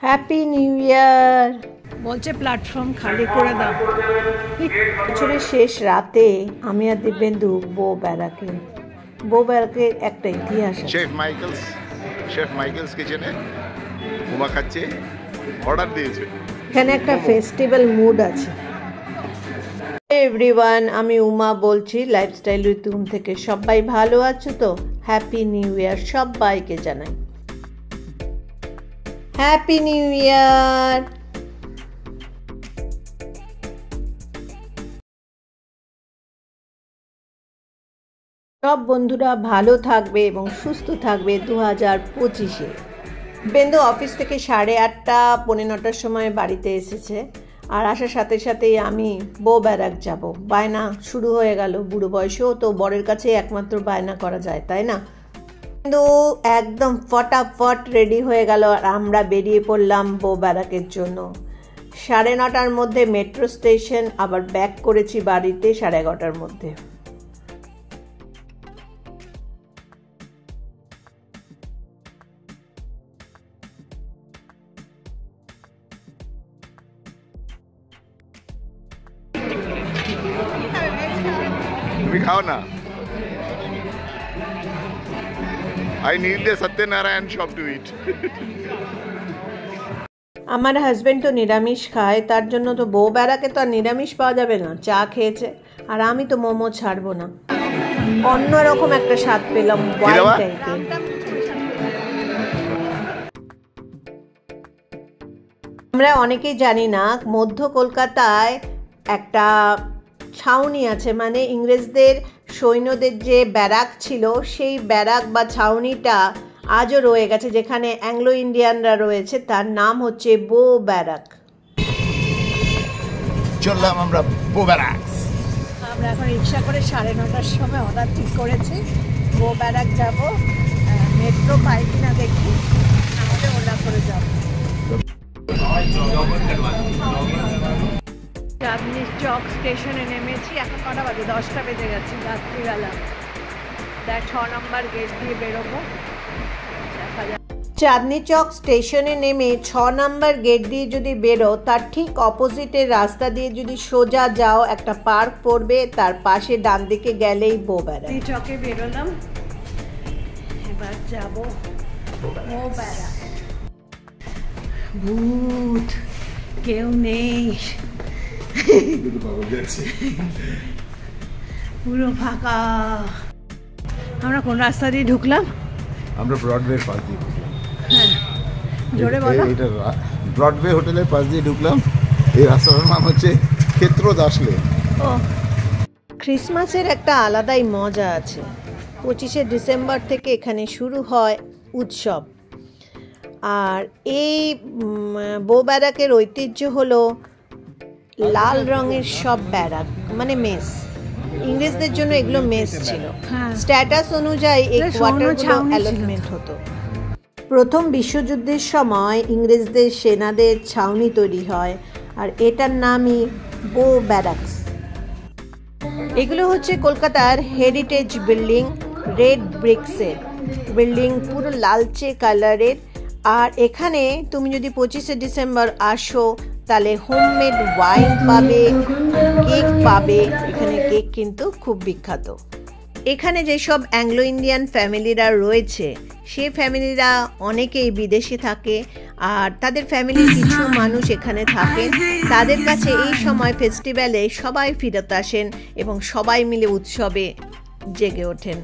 Happy new year বলছে, platform খালি করে দাও। বছরের শেষ রাতে আমি আর দিব্যেন্দু বো ব্যারাকের একটা ইতিহাস আছে। শেফ মাইকেলস কিচেনে উমা খাচ্ছে, অর্ডার দিয়েছে। এখানে একটা ফেস্টিভ্যাল মুড আছে। এভরিওয়ান, আমি উমা বলছি লাইফস্টাইল উইথ উম থেকে। সবাই ভালো আছো তো? হ্যাপি নিউ ইয়ার সবাইকে জানাই। Happy new year. সব বন্ধুরা ভালো থাকবে এবং সুস্থ থাকবে 2025-এ। বেন্দু অফিস থেকে 8:30 পৌনে 9টার সময় বাড়িতে এসেছে, আর আসার সাথে সাথেই আমি বো ব্যারাক যাব। বায়না শুরু হয়ে গেল। বুড়ো বয়সেও তো বরের কাছে একমাত্র বায়না করা যায়, তাই না? কিন্তু একদম ফটাফট রেডি হয়ে গেল, আর আমরা বেরিয়ে পড়লাম বো ব্যারাকের জন্য। 9:30টার মধ্যে মেট্রো স্টেশন, আবার ব্যাক করেছি বাড়িতে 11:30টার মধ্যে। তুমি খাও না? I need the Satyanarayan shop to eat. আমার হাজবেন্ড তো নিরামিষ খায়, তার জন্য তো বো ব্যারাকে তো আর নিরামিষ পাওয়া যাবে না। চা খেয়েছে, আর আমি তো মোমো ছাড়বো না। অন্যরকম একটা স্বাদ পেলাম, ওয়াইন টাইপের। আমরা অনেকেই জানি না, মধ্য কলকাতায় একটা ছাউনি আছে, মানে ইংরেজদের সৈন্যদের যে ব্যারাক ছিল, সেই ব্যারাক বা ছাউনিটা আজও রয়ে গেছে, যেখানে অ্যাংলো ইন্ডিয়ানরা রয়েছে। তার নাম হচ্ছে বো ব্যারাক। চললাম আমরা বো ব্যারাক। আমরা এখন রিক্সা করে 9:30টার সময় অর্ডার ঠিক করেছি, বো ব্যারাক যাব। মেট্রো পাই কিনা দেখি, আমাদের ওলা করে যাব। চাঁদনি চক স্টেশনে নেমেছি। এখন কটা বাজে? 10টা বেজে গেছে রাত্রিবেলা। 6 নম্বর গেট দিয়ে বেরোবো, দেখা যাক। চাঁদনি চক স্টেশনে নেমে 6 নম্বর গেট দিয়ে যদি বেরো, তার ঠিক অপোজিটের রাস্তা দিয়ে যদি সোজা যাও, একটা পার্ক পড়বে, তার পাশে ডান দিকে গেলেই বো ব্যারাক। চকে বেরোলাম, এবার যাবো বো ব্যারাক। ভূত কেউ নেই, পুরো ফাঁকা। আমরা কোন রাস্তা দিয়ে ঢুকলাম? আমরা ব্রডওয়ের পাশ দিয়ে ঢুকলাম। হ্যাঁ, জোরে বলো। এটা ব্রডওয়ে হোটেলের পাশ দিয়ে ঢুকলাম। এই রাস্তাটার নাম হচ্ছে ক্ষেত্রদাস লেন। ও, ক্রিসমাসের একটা আলাদাই মজা আছে। 25শে ডিসেম্বর থেকে এখানে শুরু হয় উৎসব। আর এই বো ব্যারাকের ঐতিহ্য হলো লাল রঙের সব ব্যারাক, মানে মেস। ইংরেজদের জন্য এগুলো মেস ছিল। স্ট্যাটাস অনুযায়ী এই কোয়ার্টারগুলো অ্যালটমেন্ট হতো। প্রথম বিশ্বযুদ্ধের সময় ইংরেজদের সেনাদের ছাউনি তৈরি হয়, আর এটার নামই বো ব্যারাকস। এগুলো হচ্ছে কলকাতার হেরিটেজ বিল্ডিং, রেড ব্রিক্সের বিল্ডিং, পুরো লালচে কালারের। আর এখানে তুমি যদি 25শে ডিসেম্বর আসো, তাহলে হোমমেড ওয়াইন পাবে, কেক পাবে। এখানে কেক কিন্তু খুব বিখ্যাত। এখানে যেসব অ্যাংলো ইন্ডিয়ান ফ্যামিলিরা রয়েছে, সে ফ্যামিলিরা অনেকেই বিদেশে থাকে, আর তাদের ফ্যামিলির কিছু মানুষ এখানে থাকেন। তাদের কাছে এই সময় ফেস্টিভ্যালে সবাই ফিরত আসেন এবং সবাই মিলে উৎসবে জেগে ওঠেন।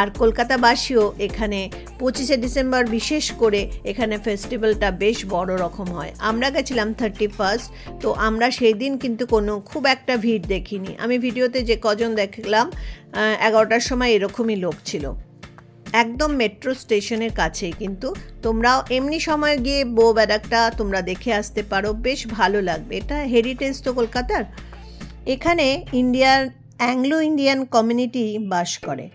আর কলকাতাবাসীও এখানে 25শে ডিসেম্বর বিশেষ করে এখানে ফেস্টিভ্যালটা বেশ বড় রকম হয়। আমরা গেছিলাম 31st, তো আমরা সেই দিন কিন্তু খুব একটা ভিড় দেখিনি। আমি ভিডিওতে যে কজন দেখলাম, 11টার সময় এরকমই লোক ছিল। একদম মেট্রো স্টেশনের কাছেই, কিন্তু তোমরাও এমনি সময় গিয়ে বো ব্যারাকটা তোমরা দেখে আসতে পারো, বেশ ভালো লাগবে। এটা হেরিটেজ তো কলকাতার। এখানে অ্যাংলো ইন্ডিয়ান কমিউনিটি বাস করে।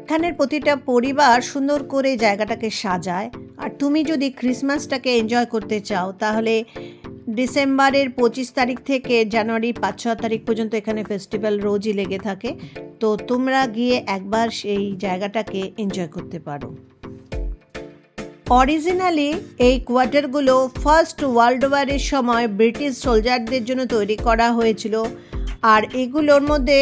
এখানের প্রতিটা পরিবার সুন্দর করে জায়গাটাকে সাজায়। আর তুমি যদি ক্রিসমাসটাকে এনজয় করতে চাও, তাহলে ডিসেম্বরের 25 তারিখ থেকে জানুয়ারির 5-6 তারিখ পর্যন্ত এখানে ফেস্টিভ্যাল রোজই লেগে থাকে। তো তোমরা গিয়ে একবার সেই জায়গাটাকে এনজয় করতে পারো। অরিজিনালি এই কোয়ার্টারগুলো ফার্স্ট ওয়ার্ল্ড ওয়ারের সময় ব্রিটিশ সোলজারদের জন্য তৈরি করা হয়েছিল। আর এগুলোর মধ্যে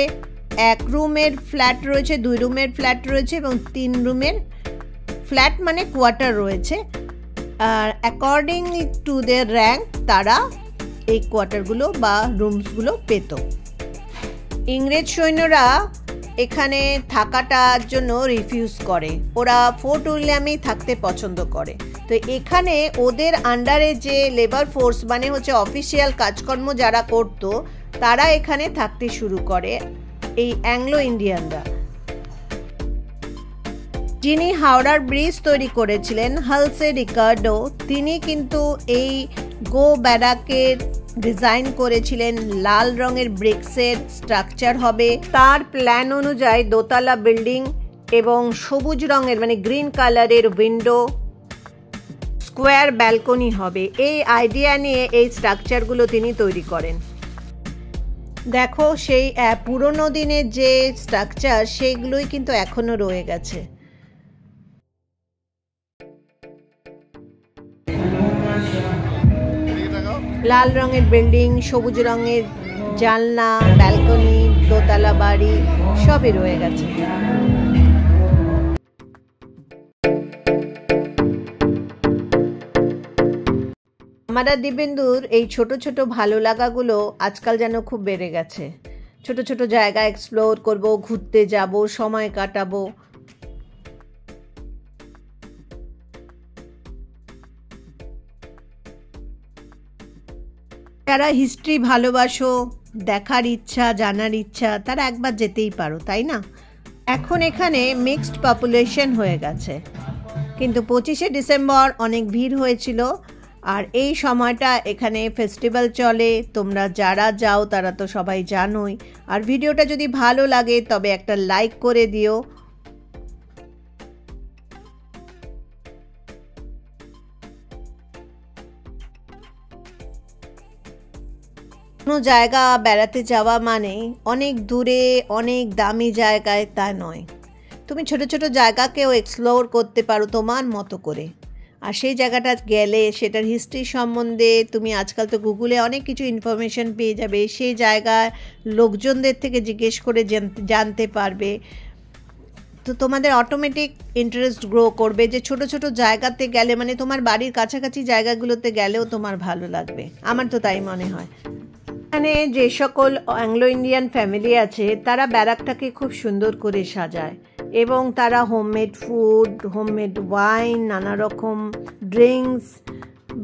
1 রুমের ফ্ল্যাট রয়েছে, 2 রুমের ফ্ল্যাট রয়েছে এবং 3 রুমের ফ্ল্যাট মানে কোয়ার্টার রয়েছে। আর অ্যাকর্ডিং টু দেয়ার র্যাঙ্ক তারা এই কোয়ার্টারগুলো বা রুমসগুলো পেত। ইংরেজ সৈন্যরা এখানে থাকাটার জন্য রিফিউজ করে, ওরা ফোর্ট উইলিয়ামেই থাকতে পছন্দ করে। তো এখানে ওদের আন্ডারে যে লেবার ফোর্স মানে হচ্ছে অফিসিয়াল কাজকর্ম যারা করতো তারা এখানে থাকতে শুরু করে, এই অ্যাংলো ইন্ডিয়ানরা। যিনি হাওড়ার ব্রিজ তৈরি করেছিলেন হালসে রিকার্ডো, তিনি কিন্তু এই গো ব্যারাকের ডিজাইন করেছিলেন। লাল রঙের ব্রিক্সের স্ট্রাকচার হবে, তার প্ল্যান অনুযায়ী দোতলা বিল্ডিং এবং সবুজ রঙের মানে গ্রিন কালারের উইন্ডো, স্কোয়ার ব্যালকনি হবে। এই আইডিয়া নিয়ে এই স্ট্রাকচারগুলো তিনি তৈরি করেন। দেখো সেই পুরনো দিনের যে স্ট্রাকচার সেইগুলোই কিন্তু এখনো রয়ে গেছে। লাল রঙের বিল্ডিং, সবুজ রঙের জানলা, ব্যালকনি, দোতলা বাড়ি সবই রয়ে গেছে। আমারা দিবেন্দুর এই ছোট ছোট ভালো লাগাগুলো আজকাল যেন খুব বেড়ে গেছে। ছোট ছোট জায়গা এক্সপ্লোর করব, ঘুরতে যাব, সময় কাটাবো। যারা হিস্ট্রি ভালোবাসো, দেখার ইচ্ছা, জানার ইচ্ছা, তারা একবার যেতেই পারো, তাই না? এখন এখানে মিক্সড পপুলেশন হয়ে গেছে, কিন্তু 25শে ডিসেম্বর অনেক ভিড় হয়েছিল। আর এই সময়টা এখানে ফেস্টিভ্যাল চলে, তোমরা যারা যাও তারা তো সবাই জানোই। আর ভিডিওটা যদি ভালো লাগে তবে একটা লাইক করে দিও। কোনো জায়গা বেড়াতে যাওয়া মানে অনেক দূরে অনেক দামি জায়গায় তা নয়, তুমি ছোট ছোট জায়গাকেও এক্সপ্লোর করতে পারো তোমার মতো করে। আর সেই জায়গাটা গেলে সেটার হিস্ট্রি সম্বন্ধে তুমি আজকাল তো গুগলে অনেক কিছু ইনফরমেশন পেয়ে যাবে, সেই জায়গায় লোকজনদের থেকে জিজ্ঞেস করে জানতে পারবে। তো তোমাদের অটোমেটিক ইন্টারেস্ট গ্রো করবে যে ছোট ছোট জায়গাতে গেলে মানে তোমার বাড়ির কাছাকাছি জায়গাগুলোতে গেলেও তোমার ভালো লাগবে। আমার তো তাই মনে হয়। এখানে যে সকল অ্যাংলো ইন্ডিয়ান ফ্যামিলি আছে তারা ব্যারাকটাকে খুব সুন্দর করে সাজায় এবং তারা হোমমেড ফুড, হোমমেড ওয়াইন, নানা রকম ড্রিঙ্কস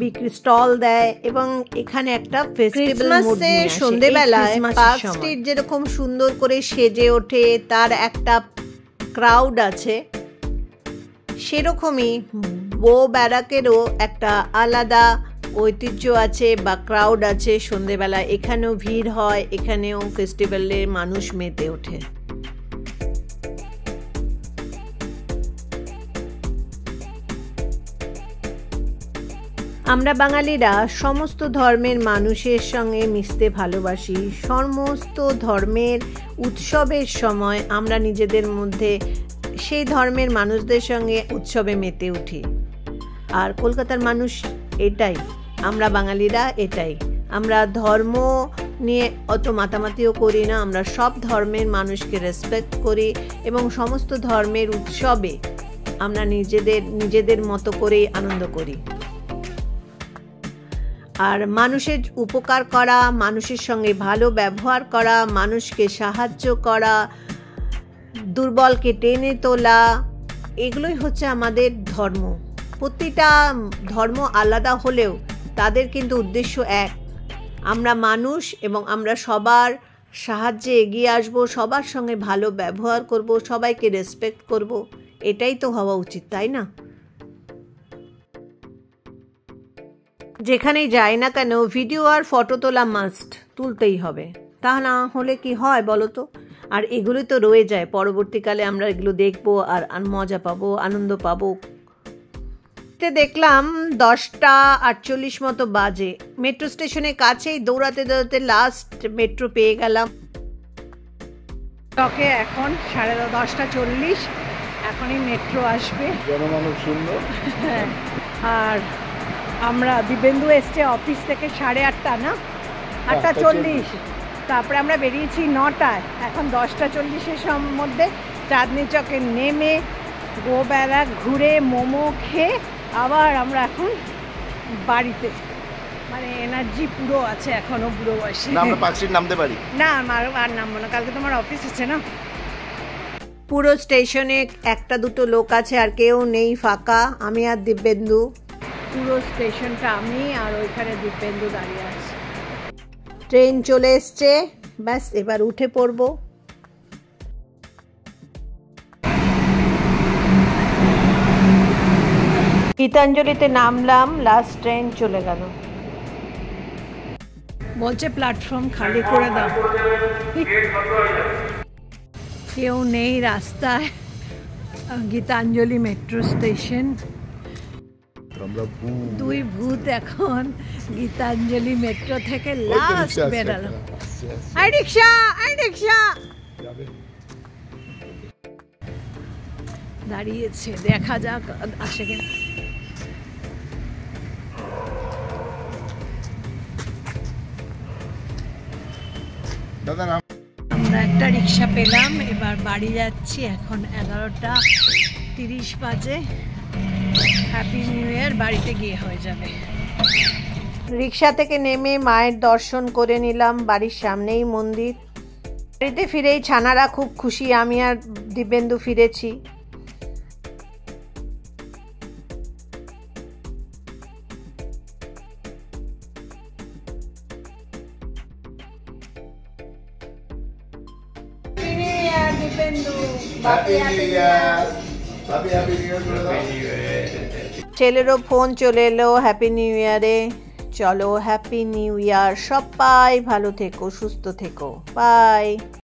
বিক্রি স্টল দেয় এবং এখানে একটা ফেস্টিভ্যাল মুড নিয়ে আসে। সন্ধ্যেবেলায় পার্ক স্ট্রিট যেরকম সুন্দর করে সেজে ওঠে, তার একটা ক্রাউড আছে, সেরকমই বো ব্যারাকেরও একটা আলাদা ঐতিহ্য আছে বা ক্রাউড আছে। সন্ধ্যেবেলা এখানেও ভিড় হয়, এখানেও ফেস্টিভ্যালে মানুষ মেতে ওঠে। আমরা বাঙালিরা সমস্ত ধর্মের মানুষের সঙ্গে মিশতে ভালোবাসি। সমস্ত ধর্মের উৎসবের সময় আমরা নিজেদের মধ্যে সেই ধর্মের মানুষদের সঙ্গে উৎসবে মেতে উঠি। আর কলকাতার মানুষ এটাই, আমরা বাঙালিরা এটাই। আমরা ধর্ম নিয়ে অত মাতামাতিও করি না, আমরা সব ধর্মের মানুষকে রেসপেক্ট করি এবং সমস্ত ধর্মের উৎসবে আমরা নিজেদের মতো করেই আনন্দ করি। আর মানুষের উপকার করা, মানুষের সঙ্গে ভালো ব্যবহার করা, মানুষকে সাহায্য করা, দুর্বলকে টেনে তোলা, এগুলোই হচ্ছে আমাদের ধর্ম। প্রতিটা ধর্ম আলাদা হলেও তাদের কিন্তু উদ্দেশ্য এক, আমরা মানুষ এবং আমরা সবার সাহায্যে এগিয়ে আসব, সবার সঙ্গে ভালো ব্যবহার করব, সবাইকে রেসপেক্ট করব। এটাই তো হওয়া উচিত, তাই না? যেখানেই যাই না কেন ভিডিও আর ফটো তোলা মাস্ট, তুলতেই হবে, তা না হলে কি হয় বলো তো? আর এগুলোই তো রয়ে যায়, পরবর্তীকালে আমরা এগুলো দেখবো আর মজা পাবো, আনন্দ পাবো। দেখলাম 10:48 মতো বাজে, মেট্রো স্টেশনের কাছেই দৌড়াতে দৌড়াতে লাস্ট মেট্রো পেয়ে গেলাম। এখন 10:40, এখন এখনই মেট্রো আসবে। জনমানব শূন্য। হ্যাঁ, আর আমরা দিব্যেন্দু এসছে অফিস থেকে 8:30 না, 8:40। তারপরে আমরা বেরিয়েছি 9টায়, এখন 10:40-এর মধ্যে চাঁদনি চকে নেমে গোবেলা ঘুরে মোমো খেয়ে আবার আমরা এখন বাড়িতে, মানে এনার্জি পুরো আছে এখনো, পুরো বয়সে। না আমরা পার্ক স্ট্রিট নামতে পারি না আর নামবো না, কালকে তোমার অফিস আছে না। পুরো স্টেশনে 1-2 লোক আছে, আর কেউ নেই, ফাঁকা, আমি আর দিব্যেন্দু। পুরো স্টেশনটা আমি আর ওইখানে দিব্যেন্দু দাঁড়িয়ে আছে। ট্রেন চলে এসছে, ব্যাস এবার উঠে পড়বো। গীতাঞ্জলিতে নামলাম, লাস্ট ট্রেন চলে গেল। বলছে প্ল্যাটফর্ম খালি করে দাও, কেউ নেই রাস্তায়। গীতাঞ্জলি মেট্রো স্টেশন, দুই ভূত এখন গীতাঞ্জলি মেট্রো থেকে লাস্ট বেরালো। আই রিক্সা, আই রিক্সা দাঁড়িয়েছে, দেখা যাক আসে কিনা। দাদা আমরা একটা রিক্সা পেলাম, এবার বাড়ি যাচ্ছি। এখন 11:30 বাজে। হ্যাপি নিউ ইয়ার, বাড়িতে গিয়ে হয়ে যাবে। রিক্সা থেকে নেমে মায়ের দর্শন করে নিলাম, বাড়ির সামনেই মন্দির। বাড়িতে ফিরেই ছানারা খুব খুশি, আমি আর দিব্যেন্দু ফিরেছি। ছেলেরও ফোন চলে এলো হ্যাপি নিউ ইয়ারে। চলো হ্যাপি নিউ ইয়ার, সবাই ভালো থেকো, সুস্থ থেকো, বাই।